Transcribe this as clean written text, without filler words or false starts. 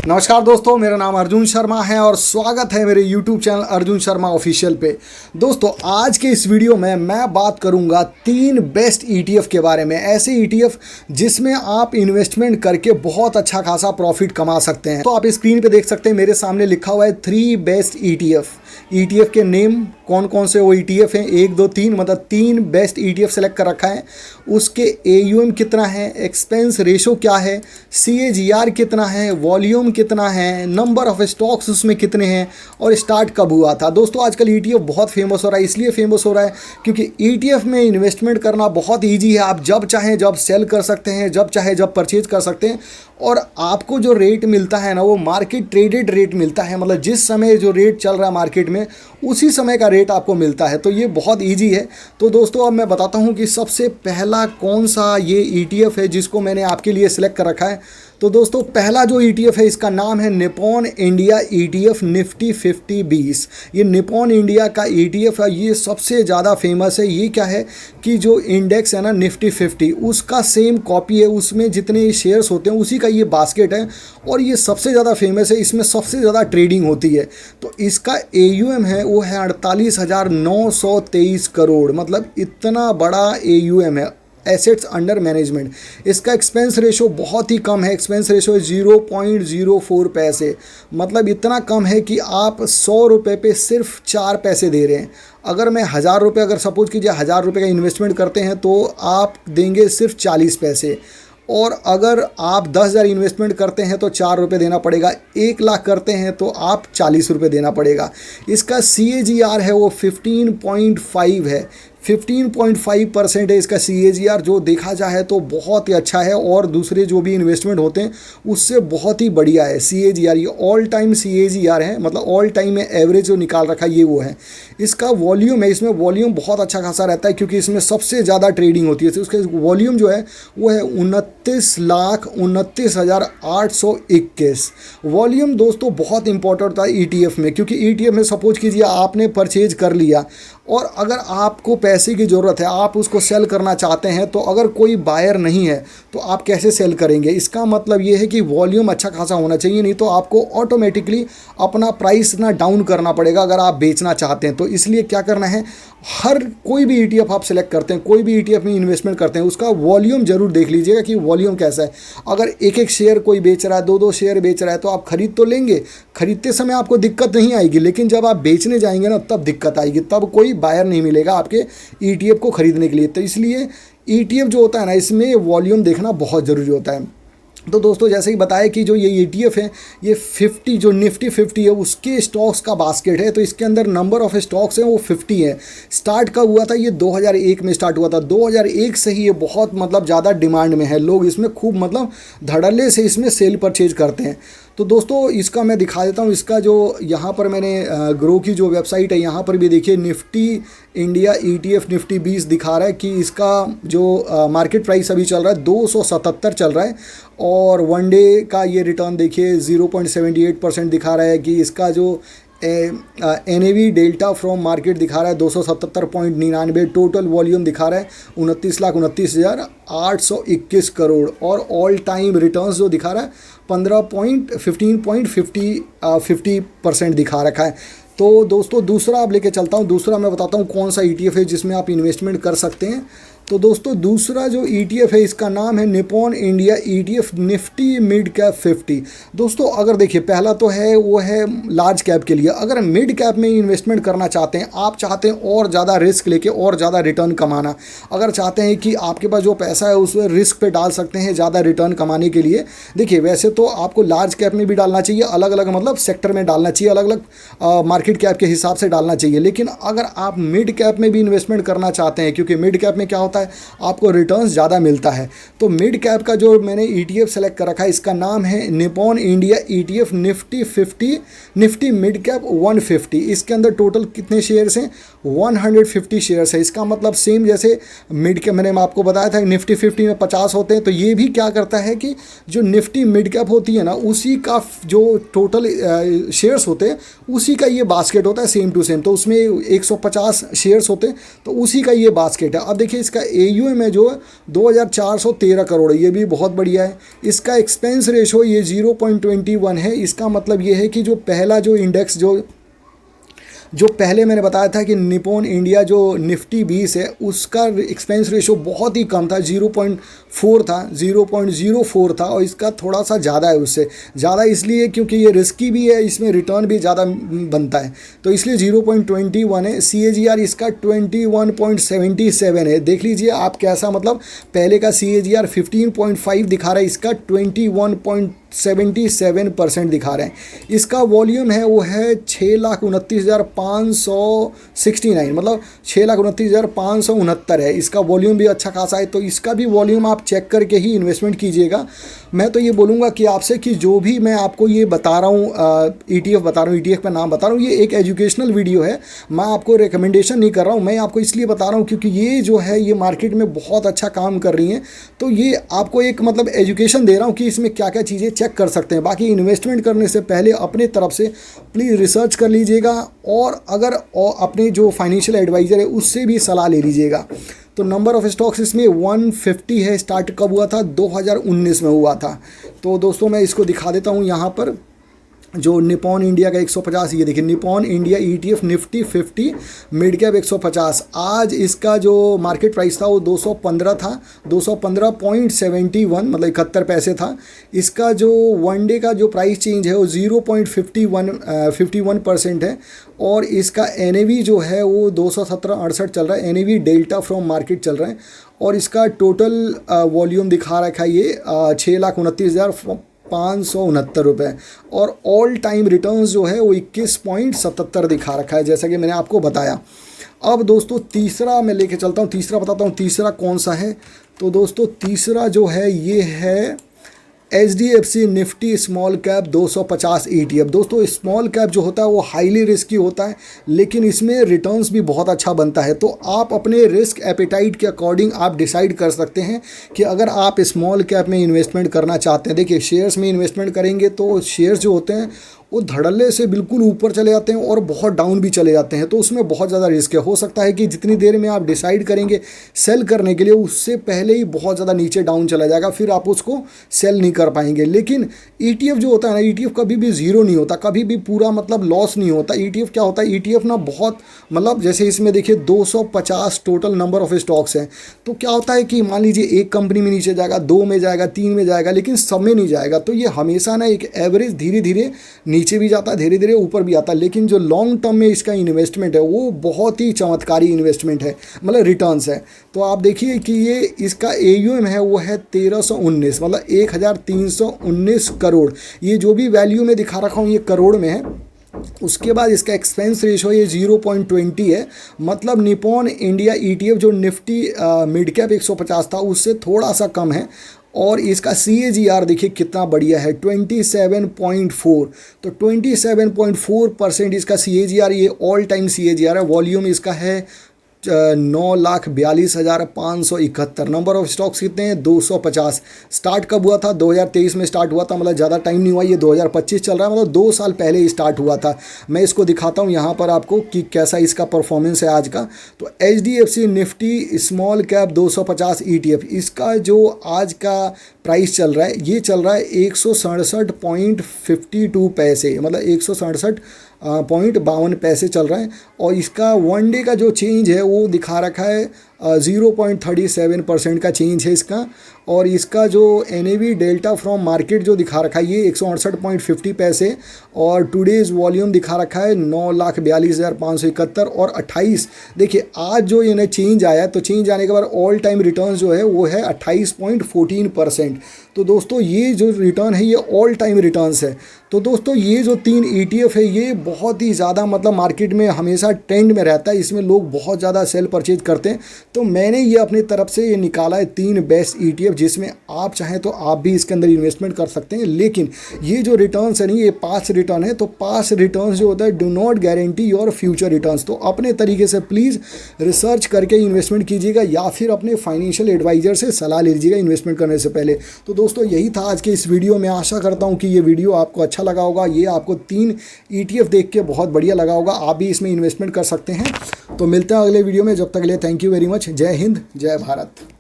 नमस्कार दोस्तों, मेरा नाम अर्जुन शर्मा है और स्वागत है मेरे YouTube channel Arjun Sharma official पे। दोस्तों, आज के इस वीडियो में मैं बात करूंगा 3 बेस्ट ETF के बारे में। ऐसे ETF जिसमें आप इन्वेस्टमेंट करके बहुत अच्छा खासा प्रॉफिट कमा सकते हैं। तो आप स्क्रीन पे देख सकते हैं, मेरे सामने लिखा हुआ है 3 बेस्ट ETF के नेम कौन कौन से वो ETF हैं, 1 2 3, मतलब 3 बेस्ट ETF सेलेक्ट कर रखा है। उसके AUM कितना है, एक्सपेंस रेशो क्या है, CAGR कितना है, वॉल्यूम कितना है, नंबर ऑफ स्टॉक्स उसमें कितने हैं और स्टार्ट कब हुआ था। दोस्तों, आजकल ETF बहुत फेमस हो रहा है। इसलिए फेमस हो रहा है क्योंकि ETF में इन्वेस्टमेंट करना बहुत ईजी है। आप जब चाहें जब सेल कर सकते हैं, जब चाहे जब परचेज कर सकते हैं और आपको जो रेट मिलता है ना, वो मार्केट ट्रेडेड रेट मिलता है। मतलब जिस समय जो रेट चल रहा है मार्केट में, उसी समय का रेट आपको मिलता है। तो ये बहुत ईजी है। तो दोस्तों, अब मैं बताता हूँ कि सबसे पहला कौन सा ये ETF है जिसको मैंने आपके लिए सिलेक्ट कर रखा है। तो दोस्तों, पहला जो ETF है, इसका नाम है निप्पॉन इंडिया ETF निफ्टी 50-20। ये निप्पॉन इंडिया का ETF है, ये सबसे ज़्यादा फेमस है। ये क्या है कि जो इंडेक्स है ना निफ्टी 50, उसका सेम कॉपी है। उसमें जितने शेयर्स होते हैं उसी का ये बास्केट है और ये सबसे ज़्यादा फेमस है। इसमें सबसे ज़्यादा ट्रेडिंग होती है। तो इसका AUM है वो है 48,923 करोड़। मतलब इतना बड़ा AUM है, एसेट्स अंडर मैनेजमेंट। इसका एक्सपेंस रेशो बहुत ही कम है। एक्सपेंस रेशो 0.04 पैसे। मतलब इतना कम है कि आप 100 रुपये पे सिर्फ 4 पैसे दे रहे हैं। अगर मैं 1000 रुपये, अगर सपोज कीजिए 1000 रुपये का इन्वेस्टमेंट करते हैं तो आप देंगे सिर्फ 40 पैसे। और अगर आप 10,000 इन्वेस्टमेंट करते हैं तो 4 रुपये देना पड़ेगा। 1 लाख करते हैं तो आप 40 रुपये देना पड़ेगा। इसका CAGR है वो 15.5 है। 15.5% है इसका CAGR, जो देखा जाए तो बहुत ही अच्छा है और दूसरे जो भी इन्वेस्टमेंट होते हैं उससे बहुत ही बढ़िया है CAGR। ये ऑल टाइम CAGR है, मतलब ऑल टाइम में एवरेज जो निकाल रखा है ये वो है। इसका वॉल्यूम है, इसमें वॉल्यूम बहुत अच्छा खासा रहता है क्योंकि इसमें सबसे ज़्यादा ट्रेडिंग होती है। तो उसका वॉल्यूम जो है वो है 29,29,821 वॉल्यूम। दोस्तों, बहुत इंपॉर्टेंट होता है ETF में, क्योंकि ETF में सपोज कीजिए आपने परचेज कर लिया और अगर आपको पैसे की ज़रूरत है, आप उसको सेल करना चाहते हैं, तो अगर कोई बायर नहीं है तो आप कैसे सेल करेंगे। इसका मतलब ये है कि वॉल्यूम अच्छा खासा होना चाहिए, नहीं तो आपको ऑटोमेटिकली अपना प्राइस ना डाउन करना पड़ेगा अगर आप बेचना चाहते हैं। तो इसलिए क्या करना है, हर कोई भी ETF आप सेलेक्ट करते हैं, कोई भी ETF में इन्वेस्टमेंट करते हैं, उसका वॉल्यूम जरूर देख लीजिएगा कि वॉल्यूम कैसा है। अगर एक एक शेयर कोई बेच रहा है, 2-2 शेयर बेच रहा है, तो आप खरीद तो लेंगे, खरीदते समय आपको दिक्कत नहीं आएगी, लेकिन जब आप बेचने जाएंगे ना तब दिक्कत आएगी। तब कोई बायर नहीं मिलेगा आपके ETF को खरीदने के लिए। तो इसलिए ETF जो होता है ना, इसमें वॉल्यूम देखना बहुत ज़रूरी होता है। तो दोस्तों, जैसे ही बताया कि जो ये ETF है, ये 50 जो निफ्टी 50 है उसके स्टॉक्स का बास्केट है। तो इसके अंदर नंबर ऑफ स्टॉक्स हैं वो 50 है। स्टार्ट कब हुआ था, ये 2001 में स्टार्ट हुआ था। 2001 से ही ये बहुत मतलब ज़्यादा डिमांड में है। लोग इसमें खूब मतलब धड़ल्ले से इसमें सेल परचेज करते हैं। तो दोस्तों, इसका मैं दिखा देता हूँ। इसका जो यहाँ पर मैंने ग्रो की जो वेबसाइट है, यहाँ पर भी देखिए निफ्टी इंडिया ETF निफ्टी 20 दिखा रहा है कि इसका जो मार्केट प्राइस अभी चल रहा है 277 चल रहा है। और वन डे का ये रिटर्न देखिए 0.78% दिखा रहा है कि इसका जो NAV डेल्टा फ्रॉम मार्केट दिखा रहा है 277.99। टोटल वॉल्यूम दिखा रहा है 29,29,821 करोड़। और ऑल टाइम रिटर्न्स जो दिखा रहा है 15.50% दिखा रखा है। तो दोस्तों, दूसरा अब लेके चलता हूँ। दूसरा मैं बताता हूँ कौन सा ETF है जिसमें आप इन्वेस्टमेंट कर सकते हैं। तो दोस्तों, दूसरा जो ETF है इसका नाम है Nippon India ETF Nifty mid cap 50। दोस्तों, अगर देखिए, पहला तो है वो है लार्ज कैप के लिए। अगर मिड कैप में इन्वेस्टमेंट करना चाहते हैं, आप चाहते हैं और ज़्यादा रिस्क लेके और ज़्यादा रिटर्न कमाना, अगर चाहते हैं कि आपके पास जो पैसा है उसे रिस्क पे डाल सकते हैं ज़्यादा रिटर्न कमाने के लिए। देखिए, वैसे तो आपको लार्ज कैप में भी डालना चाहिए, अलग अलग मतलब सेक्टर में डालना चाहिए, अलग अलग मार्केट कैप के हिसाब से डालना चाहिए। लेकिन अगर आप मिड कैप में भी इन्वेस्टमेंट करना चाहते हैं, क्योंकि मिड कैप में क्या होता है, आपको रिटर्न्स ज़्यादा मिलता है, तो मिड कैप का जो मैंने ETF सेलेक्ट कर रखा है इसका नाम है Nippon India ETF Nifty 50 Nifty mid cap 150। इसके अंदर टोटल कितने शेयर्स हैं, 150 शेयर्स है। इसका मतलब सेम जैसे मिड कैप मैंने आपको बताया था निफ्टी 50 में 50 होते हैं, तो ये भी क्या करता है कि जो निफ्टी मिड कैप होती है ना, उसी का जो टोटल शेयर्स होते हैं उसी का ये बास्केट होता है, सेम टू सेम। तो उसमें 150 शेयर्स होते हैं, तो उसी का ये बास्केट है। अब देखिए, इसका AUM है जो 2413 करोड़ है, ये भी बहुत बढ़िया है। इसका एक्सपेंस रेशो ये 0.21 है। इसका मतलब ये है कि जो पहला जो इंडेक्स जो पहले मैंने बताया था कि निपॉन इंडिया जो निफ्टी 20 है उसका एक्सपेंस रेशो बहुत ही कम था, 0.4 था, 0.04 था, और इसका थोड़ा सा ज़्यादा है, उससे ज़्यादा इसलिए क्योंकि ये रिस्की भी है, इसमें रिटर्न भी ज़्यादा बनता है, तो इसलिए 0.21 है। CAGR इसका 21.77 है। देख लीजिए आप कैसा, मतलब पहले का CAGR 15.5 दिखा रहा है, इसका 21.77% दिखा रहे हैं। इसका वॉल्यूम है वो है 6,29,569, मतलब 6,29,569 है। इसका वॉल्यूम भी अच्छा खासा है, तो इसका भी वॉल्यूम आप चेक करके ही इन्वेस्टमेंट कीजिएगा। मैं तो ये बोलूँगा कि आपसे कि जो भी मैं आपको ये बता रहा हूँ, ETF बता रहा हूँ, ETF का नाम बता रहा हूँ, ये एक एजुकेशनल वीडियो है, मैं आपको रिकमेंडेशन नहीं कर रहा हूँ, मैं आपको इसलिए बता रहा हूँ क्योंकि ये जो है ये मार्केट में बहुत अच्छा काम कर रही हैं, तो ये आपको एक मतलब एजुकेशन दे रहा हूँ कि इसमें क्या क्या चीज़ें चेक कर सकते हैं। बाकी इन्वेस्टमेंट करने से पहले अपने तरफ से प्लीज़ रिसर्च कर लीजिएगा, और अगर अपने जो फाइनेंशियल एडवाइज़र है उससे भी सलाह ले लीजिएगा। तो नंबर ऑफ़ स्टॉक्स इसमें 150 है। स्टार्ट कब हुआ था? 2019 में हुआ था। तो दोस्तों मैं इसको दिखा देता हूँ यहाँ पर, जो निपॉन इंडिया का 150, ये देखिए Nippon India ETF Nifty 50 mid cap 150, आज इसका जो मार्केट प्राइस था वो 215 था, 215.71, मतलब 71 पैसे था। इसका जो वन डे का जो प्राइस चेंज है वो 0.51% है, और इसका NAV जो है वो 217.68 चल रहा है, NAV डेल्टा फ्रॉम मार्केट चल रहा है, और इसका टोटल वॉल्यूम दिखा रखा है ये 6,29,569 रुपये, और ऑल टाइम रिटर्न्स जो है वो 21.77 दिखा रखा है, जैसा कि मैंने आपको बताया। अब दोस्तों तीसरा मैं लेके चलता हूँ, तीसरा बताता हूँ तीसरा कौन सा है। तो दोस्तों तीसरा जो है ये है HDFC Nifty small cap 250 ETF। दोस्तों स्मॉल कैप जो होता है वो हाईली रिस्की होता है, लेकिन इसमें रिटर्न्स भी बहुत अच्छा बनता है। तो आप अपने रिस्क एपेटाइट के अकॉर्डिंग आप डिसाइड कर सकते हैं कि अगर आप स्मॉल कैप में इन्वेस्टमेंट करना चाहते हैं। देखिए शेयर्स में इन्वेस्टमेंट करेंगे तो शेयर्स जो होते हैं वो धड़ल्ले से बिल्कुल ऊपर चले जाते हैं और बहुत डाउन भी चले जाते हैं, तो उसमें बहुत ज़्यादा रिस्क है। हो सकता है कि जितनी देर में आप डिसाइड करेंगे सेल करने के लिए उससे पहले ही बहुत ज़्यादा नीचे डाउन चला जाएगा, फिर आप उसको सेल नहीं कर पाएंगे। लेकिन ETF जो होता है ना, ETF कभी भी ज़ीरो नहीं होता, कभी भी पूरा मतलब लॉस नहीं होता। ETF क्या होता है, ETF ना बहुत मतलब जैसे इसमें देखिए 250 टोटल नंबर ऑफ स्टॉक्स हैं, तो क्या होता है कि मान लीजिए एक कंपनी में नीचे जाएगा, 2 में जाएगा, 3 में जाएगा, लेकिन सब में नहीं जाएगा। तो ये हमेशा ना एक एवरेज धीरे धीरे नीचे भी जाता है, धीरे धीरे ऊपर भी आता है। लेकिन जो लॉन्ग टर्म में इसका इन्वेस्टमेंट है वो बहुत ही चमत्कारी इन्वेस्टमेंट है, मतलब रिटर्न्स है। तो आप देखिए कि ये इसका AUM है वो है 1319, मतलब 1319 करोड़। ये जो भी वैल्यू में दिखा रखा हूँ ये करोड़ में है। उसके बाद इसका एक्सपेंस रेशो ये 0.20 है, मतलब निपॉन इंडिया ETF जो निफ्टी मिड कैप 150 था उससे थोड़ा सा कम है। और इसका CAGR देखिए कितना बढ़िया है, 27.4, तो 27.4% इसका CAGR, ये ऑल टाइम CAGR है। वॉल्यूम इसका है 9,42,571। नंबर ऑफ स्टॉक्स कितने हैं? 250। स्टार्ट कब हुआ था? 2023 में स्टार्ट हुआ था, मतलब ज़्यादा टाइम नहीं हुआ, ये 2025 चल रहा है, मतलब 2 साल पहले ही स्टार्ट हुआ था। मैं इसको दिखाता हूँ यहाँ पर आपको कि कैसा इसका परफॉर्मेंस है आज का। तो HDFC Nifty small cap 250 ETF, इसका जो आज का प्राइस चल रहा है ये चल रहा है 167.52 पैसे, मतलब 167.52 पैसे चल रहा है। और इसका वन डे का जो चेंज है वो दिखा रखा है 0.37% का चेंज है इसका। और इसका जो NAV डेल्टा फ्रॉम मार्केट जो दिखा रखा है ये 168.50 पैसे, और टुडेज़ वॉल्यूम दिखा रखा है 9,42,571 और 28। देखिए आज जो इन्हें चेंज आया, तो चेंज आने के बाद ऑल टाइम रिटर्न जो है वो है 28.14%। तो दोस्तों ये जो रिटर्न है ये ऑल टाइम रिटर्न्स है। तो दोस्तों ये जो 3 ETF है ये बहुत ही ज़्यादा मतलब मार्केट में हमेशा ट्रेंड में रहता है, इसमें लोग बहुत ज़्यादा सेल परचेज करते हैं। तो मैंने ये अपनी तरफ से ये निकाला है 3 बेस्ट ETF, जिसमें आप चाहें तो आप भी इसके अंदर इन्वेस्टमेंट कर सकते हैं। लेकिन ये जो रिटर्न्स है नहीं, ये पास्ट रिटर्न है, तो पास्ट रिटर्न्स जो होता है do not guarantee your future returns. तो अपने तरीके से प्लीज़ रिसर्च करके इन्वेस्टमेंट कीजिएगा, या फिर अपने फाइनेंशियल एडवाइज़र से सलाह लीजिएगा इन्वेस्टमेंट करने से पहले। तो दोस्तों यही था आज के इस वीडियो में। आशा करता हूँ कि ये वीडियो आपको अच्छा लगा होगा। ये आपको 3 ETF देख के बहुत बढ़िया लगा होगा, आप भी इसमें इन्वेस्टमेंट कर सकते हैं। तो मिलते हैं अगले वीडियो में, जब तक के लिए thank you very much. Much. जय हिंद, जय भारत।